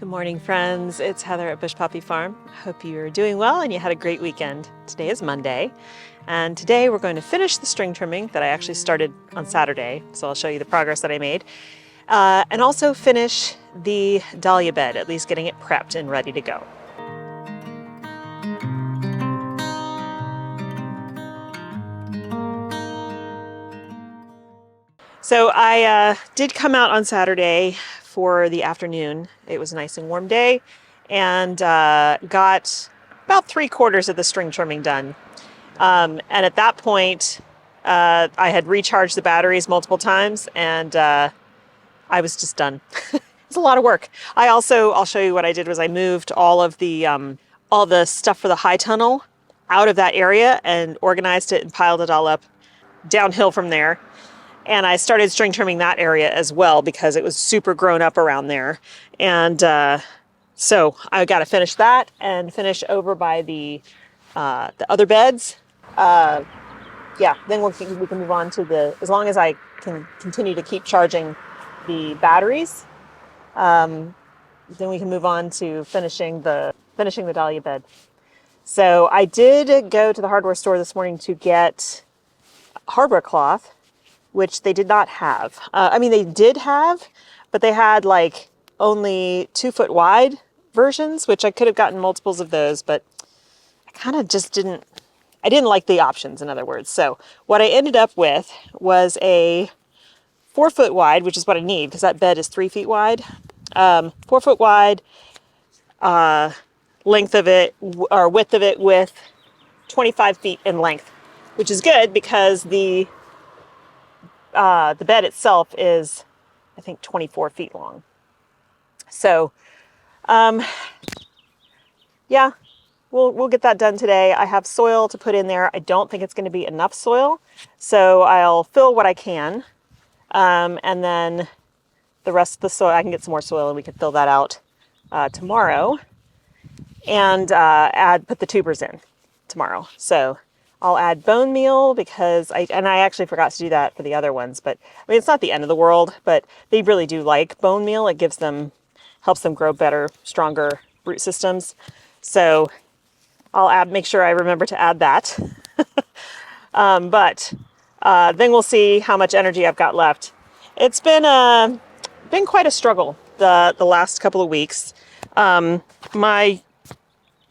Good morning, friends. It's Heather at Bush Poppy Farm. Hope you're doing well and you had a great weekend. Today is Monday, and today we're going to finish the string trimming that I actually started on Saturday, so I'll show you the progress that I made, and also finish the dahlia bed, at least getting it prepped and ready to go. So I did come out on Saturday for the afternoon. It was a nice and warm day, and got about 3/4 of the string trimming done. And at that point, I had recharged the batteries multiple times, and I was just done. It's a lot of work. I'll show you what I did was I moved all the stuff for the high tunnel out of that area and organized it and piled it all up downhill from there. And I started string trimming that area as well because it was super grown up around there. And so I got to finish that and finish over by the other beds. Yeah, then we can move on to as long as I can continue to keep charging the batteries, then we can move on to finishing the dahlia bed. So I did go to the hardware store this morning to get hardware cloth, which they did not have. I mean, they did have, but they had like only 2-foot wide versions, which I could have gotten multiples of those, but I kind of just didn't like the options, in other words. So what I ended up with was a 4-foot wide, which is what I need because that bed is 3 feet wide. 4-foot wide, length of it or width of it with 25 feet in length, which is good because the bed itself is, I think, 24 feet long. So, yeah, we'll get that done today. I have soil to put in there. I don't think it's going to be enough soil, so I'll fill what I can, and then the rest of the soil, I can get some more soil and we can fill that out tomorrow, and put the tubers in tomorrow. So I'll add bone meal because I actually forgot to do that for the other ones, but I mean, it's not the end of the world, but they really do like bone meal. It helps them grow better, stronger root systems. So I'll make sure I remember to add that. But then we'll see how much energy I've got left. It's been quite a struggle the last couple of weeks. My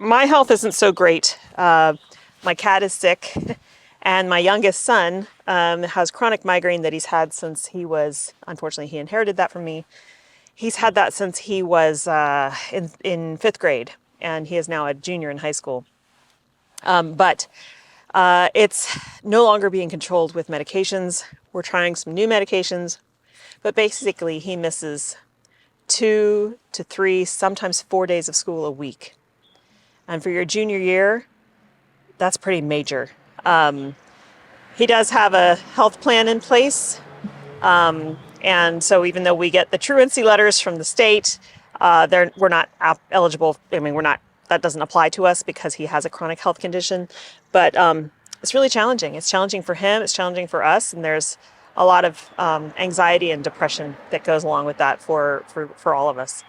health isn't so great. My cat is sick, and my youngest son has chronic migraine that he's had since unfortunately, he inherited that from me. He's had that since he was in 5th grade, and he is now a junior in high school. But it's no longer being controlled with medications. We're trying some new medications, but basically he misses 2 to 3, sometimes 4 days of school a week. And for your junior year, that's pretty major. He does have a health plan in place. And so even though we get the truancy letters from the state, we're not eligible. I mean, that doesn't apply to us because he has a chronic health condition, but, it's really challenging. It's challenging for him. It's challenging for us. And there's a lot of, anxiety and depression that goes along with that for all of us.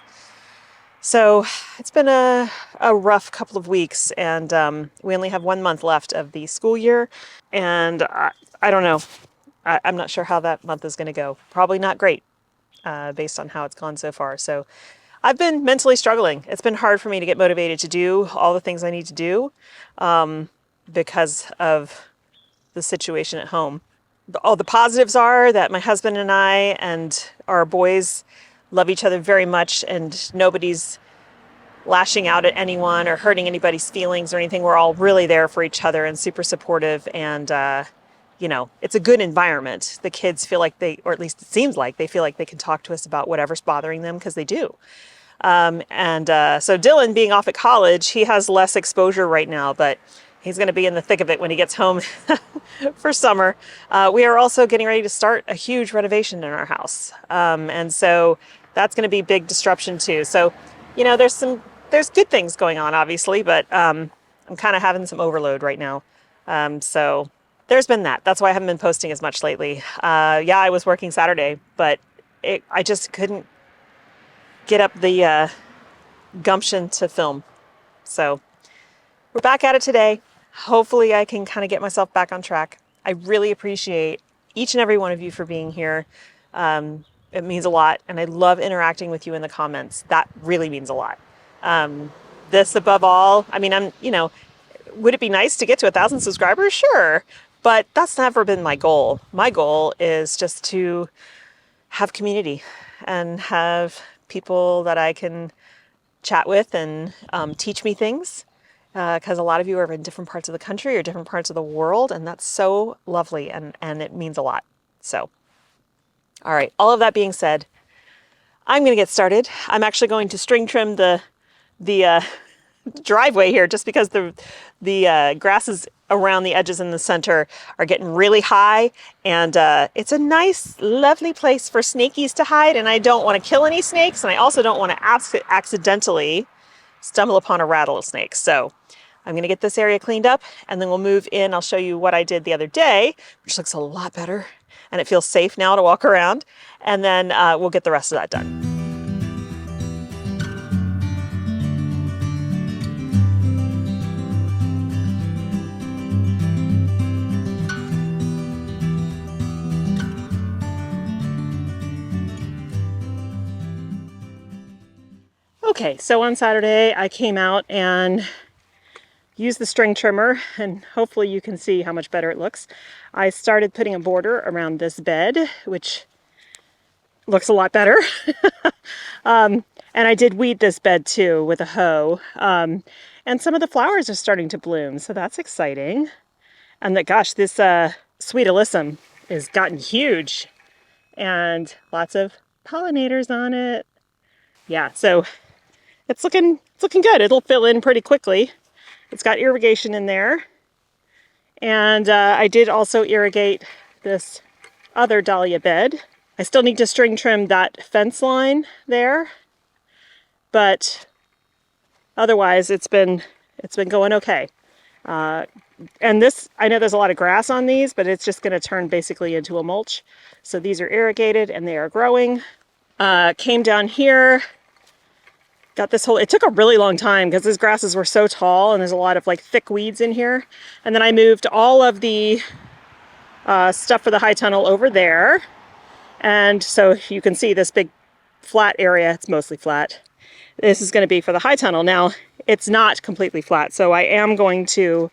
So it's been a rough couple of weeks, and we only have 1 month left of the school year, and I don't know. I'm not sure how that month is going to go. Probably not great, based on how it's gone so far. So I've been mentally struggling. It's been hard for me to get motivated to do all the things I need to do because of the situation at home. All the positives are that my husband and I and our boys love each other very much, and nobody's lashing out at anyone or hurting anybody's feelings or anything. We're all really there for each other and super supportive, and it's a good environment. The kids feel like or at least it seems like they feel like they can talk to us about whatever's bothering them, because they do. So Dylan, being off at college, he has less exposure right now, but he's going to be in the thick of it when he gets home for summer. We are also getting ready to start a huge renovation in our house. And so that's going to be big disruption too. So, there's good things going on, obviously, but I'm kind of having some overload right now. So there's been that. That's why I haven't been posting as much lately. I was working Saturday, but I just couldn't get up the gumption to film. So we're back at it today. Hopefully I can kind of get myself back on track. I really appreciate each and every one of you for being here. It means a lot, and I love interacting with you in the comments. That really means a lot. This above all, I mean, would it be nice to get to 1,000 subscribers? Sure, but that's never been my goal. My goal is just to have community and have people that I can chat with and teach me things, because a lot of you are in different parts of the country or different parts of the world, and that's so lovely, and it means a lot. So, all right, all of that being said, I'm going to get started. I'm actually going to string trim the driveway here, just because the grasses around the edges in the center are getting really high, and it's a nice, lovely place for snakies to hide, and I don't want to kill any snakes, and I also don't want to accidentally stumble upon a rattlesnake. So I'm going to get this area cleaned up, and then we'll move in. I'll show you what I did the other day, which looks a lot better, and it feels safe now to walk around, and then we'll get the rest of that done. Okay, so on Saturday I came out and used the string trimmer, and hopefully you can see how much better it looks. I started putting a border around this bed, which looks a lot better. And I did weed this bed too with a hoe. And some of the flowers are starting to bloom, so that's exciting. And gosh, this sweet alyssum has gotten huge and lots of pollinators on it. Yeah, so it's looking good. It'll fill in pretty quickly. It's got irrigation in there. And I did also irrigate this other dahlia bed. I still need to string trim that fence line there, but otherwise it's been going okay. And this, I know there's a lot of grass on these, but it's just going to turn basically into a mulch. So these are irrigated and they are growing. Came down here. Got this whole, it took a really long time because these grasses were so tall and there's a lot of like thick weeds in here. And then I moved all of the stuff for the high tunnel over there. And so you can see this big flat area, it's mostly flat. This is going to be for the high tunnel. Now, it's not completely flat, so I am going to,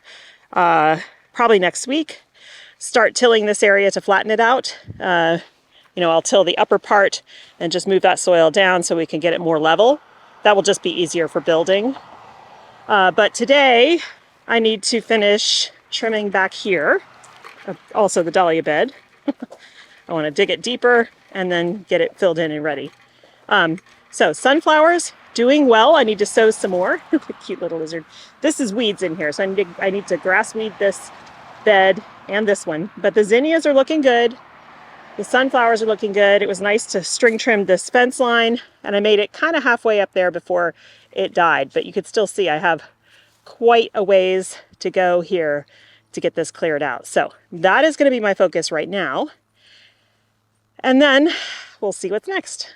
probably next week, start tilling this area to flatten it out. I'll till the upper part and just move that soil down so we can get it more level. That will just be easier for building. But today I need to finish trimming back here, also the dahlia bed. I want to dig it deeper and then get it filled in and ready. So sunflowers, doing well. I need to sow some more. Cute little lizard. This is weeds in here, so I need to grass weed this bed and this one. But the zinnias are looking good. The sunflowers are looking good. It was nice to string trim this fence line, and I made it kind of halfway up there before it died, but you could still see I have quite a ways to go here to get this cleared out. So that is going to be my focus right now. And then we'll see what's next.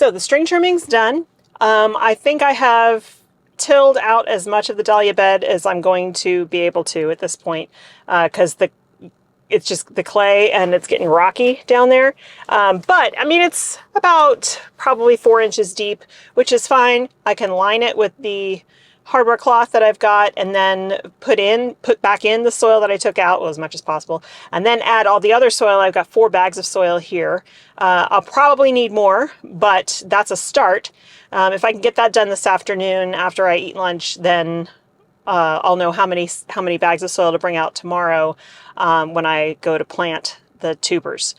So the string trimming's done. I think I have tilled out as much of the dahlia bed as I'm going to be able to at this point, because it's just the clay and it's getting rocky down there. But I mean, it's about probably 4 inches deep, which is fine. I can line it with the hardware cloth that I've got, and then put back in the soil that I took out, well, as much as possible, and then add all the other soil. I've got 4 bags of soil here. I'll probably need more, but that's a start. If I can get that done this afternoon after I eat lunch, then I'll know how many bags of soil to bring out tomorrow when I go to plant the tubers.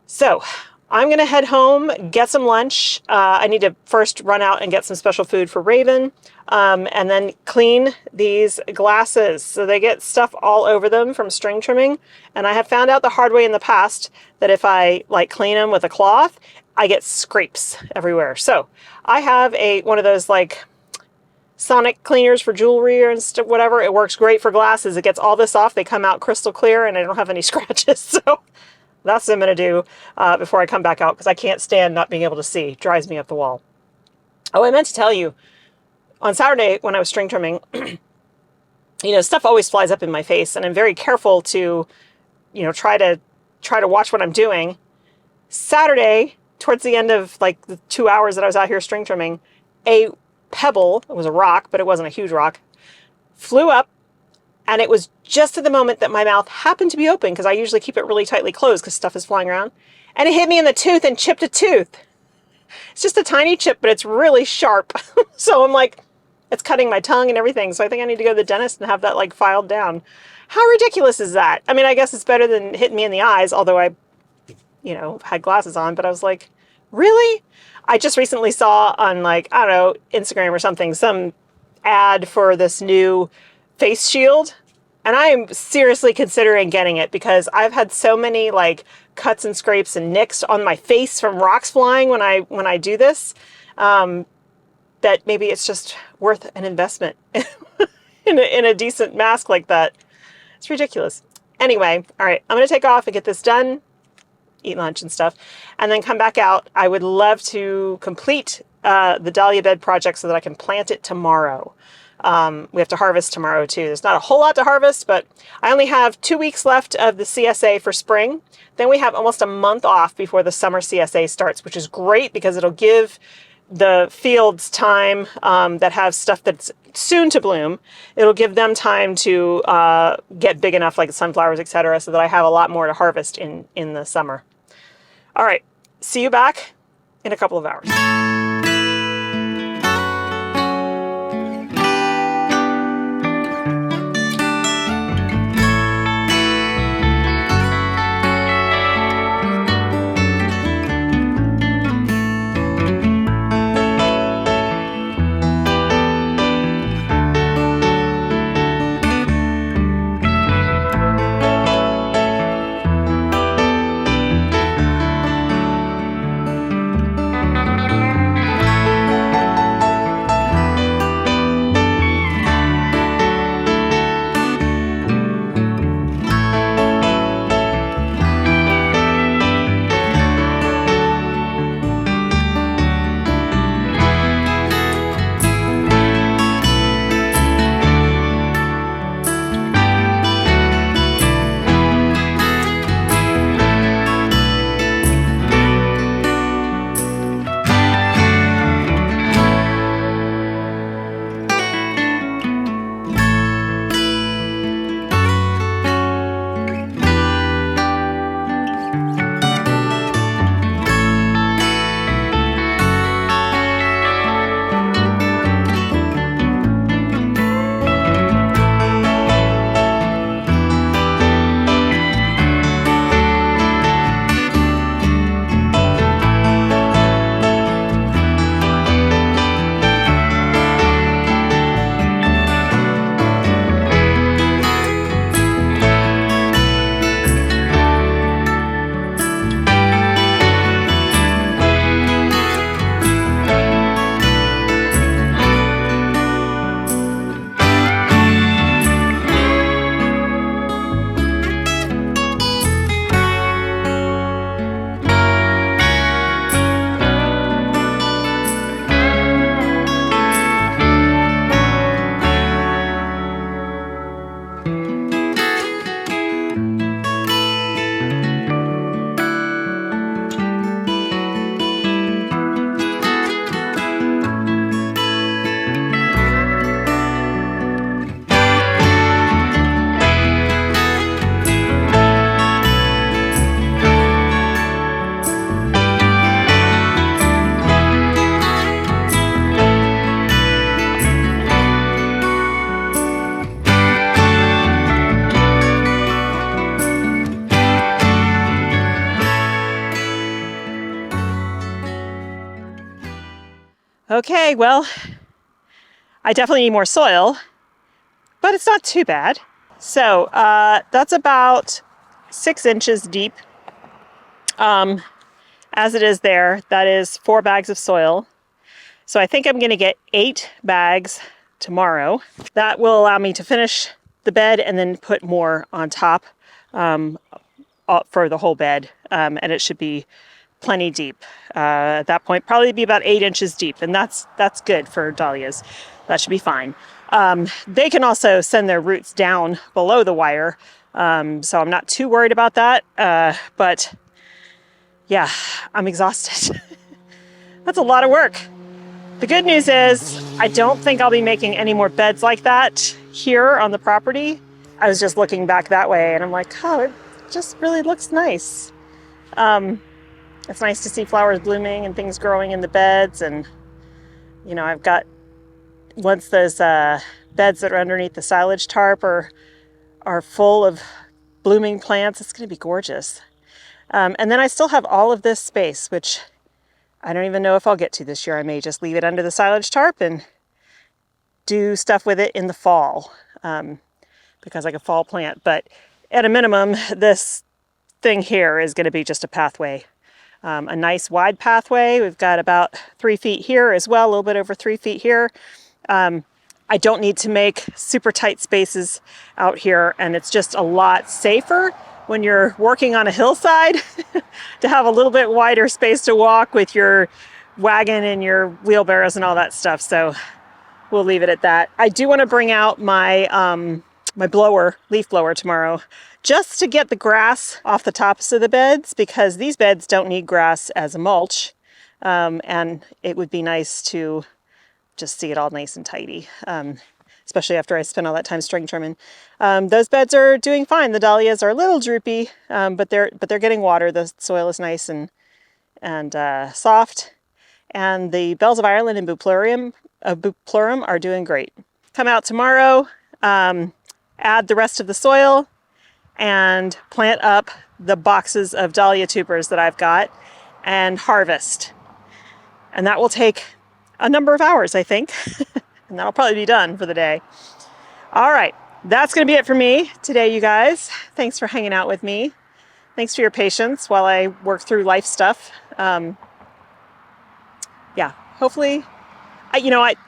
So I'm going to head home, get some lunch. I need to first run out and get some special food for Raven, and then clean these glasses. So they get stuff all over them from string trimming. And I have found out the hard way in the past that if I clean them with a cloth, I get scrapes everywhere. So I have one of those sonic cleaners for jewelry or whatever. It works great for glasses. It gets all this off. They come out crystal clear and I don't have any scratches. So that's what I'm going to do before I come back out, because I can't stand not being able to see. It drives me up the wall. Oh, I meant to tell you, on Saturday when I was string trimming, stuff always flies up in my face, and I'm very careful to, try to watch what I'm doing. Saturday, towards the end of the 2 hours that I was out here string trimming, a pebble, it was a rock, but it wasn't a huge rock, flew up. And it was just at the moment that my mouth happened to be open, because I usually keep it really tightly closed because stuff is flying around. And it hit me in the tooth and chipped a tooth. It's just a tiny chip, but it's really sharp. So I'm it's cutting my tongue and everything. So I think I need to go to the dentist and have that filed down. How ridiculous is that? I mean, I guess it's better than hitting me in the eyes, although I, had glasses on. But I was like, really? I just recently saw on I don't know, Instagram or something, some ad for this new face shield, and I am seriously considering getting it, because I've had so many cuts and scrapes and nicks on my face from rocks flying when I do this, that maybe it's just worth an investment in a decent mask like that. It's ridiculous. Anyway, all right, I'm going to take off and get this done, eat lunch and stuff, and then come back out. I would love to complete the dahlia bed project so that I can plant it tomorrow. We have to harvest tomorrow too. There's not a whole lot to harvest, but I only have 2 weeks left of the CSA for spring. Then we have almost a month off before the summer CSA starts, which is great because it'll give the fields time that have stuff that's soon to bloom. It'll give them time to get big enough, like sunflowers, etc., so that I have a lot more to harvest in the summer. All right, see you back in a couple of hours. Okay, well, I definitely need more soil, but it's not too bad. So that's about 6 inches deep. As it is there, that is 4 bags of soil. So I think I'm going to get 8 bags tomorrow. That will allow me to finish the bed and then put more on top for the whole bed. And it should be plenty deep. At that point, probably be about 8 inches deep, and that's good for dahlias. That should be fine. They can also send their roots down below the wire, so I'm not too worried about that. But yeah, I'm exhausted. That's a lot of work. The good news is I don't think I'll be making any more beds like that here on the property. I was just looking back that way and I'm like, oh, it just really looks nice. It's nice to see flowers blooming and things growing in the beds. And, you know, I've got, once those beds that are underneath the silage tarp are full of blooming plants, it's going to be gorgeous. And then I still have all of this space, which I don't even know if I'll get to this year. I may just leave it under the silage tarp and do stuff with it in the fall, because I can fall plant. But at a minimum, this thing here is going to be just a pathway, a nice wide pathway. We've got about 3 feet here as well, a little bit over 3 feet here. I don't need to make super tight spaces out here, and it's just a lot safer when you're working on a hillside to have a little bit wider space to walk with your wagon and your wheelbarrows and all that stuff. So we'll leave it at that. I do want to bring out my my leaf blower tomorrow, just to get the grass off the tops of the beds, because these beds don't need grass as a mulch, and it would be nice to just see it all nice and tidy, especially after I spent all that time string trimming. Those beds are doing fine. The dahlias are a little droopy, but they're getting water. The soil is nice and soft, and the bells of Ireland and Bupleurum are doing great. Come out tomorrow, add the rest of the soil, and plant up the boxes of dahlia tubers that I've got and harvest. And that will take a number of hours, I think, and that'll probably be done for the day. All right, that's going to be it for me today, you guys. Thanks for hanging out with me. Thanks for your patience while I work through life stuff. Yeah, hopefully,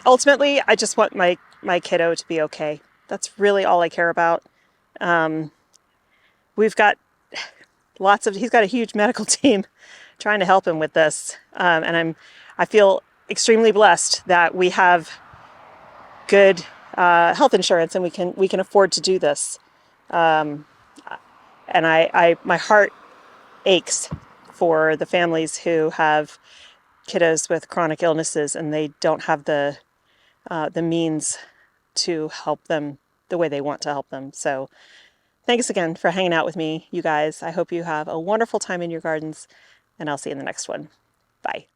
ultimately, I just want my kiddo to be okay. That's really all I care about. We've got he's got a huge medical team trying to help him with this. And I feel extremely blessed that we have good health insurance and we can afford to do this. And my heart aches for the families who have kiddos with chronic illnesses and they don't have the means to help them the way they want to help them. So thanks again for hanging out with me, you guys. I hope you have a wonderful time in your gardens, and I'll see you in the next one. Bye.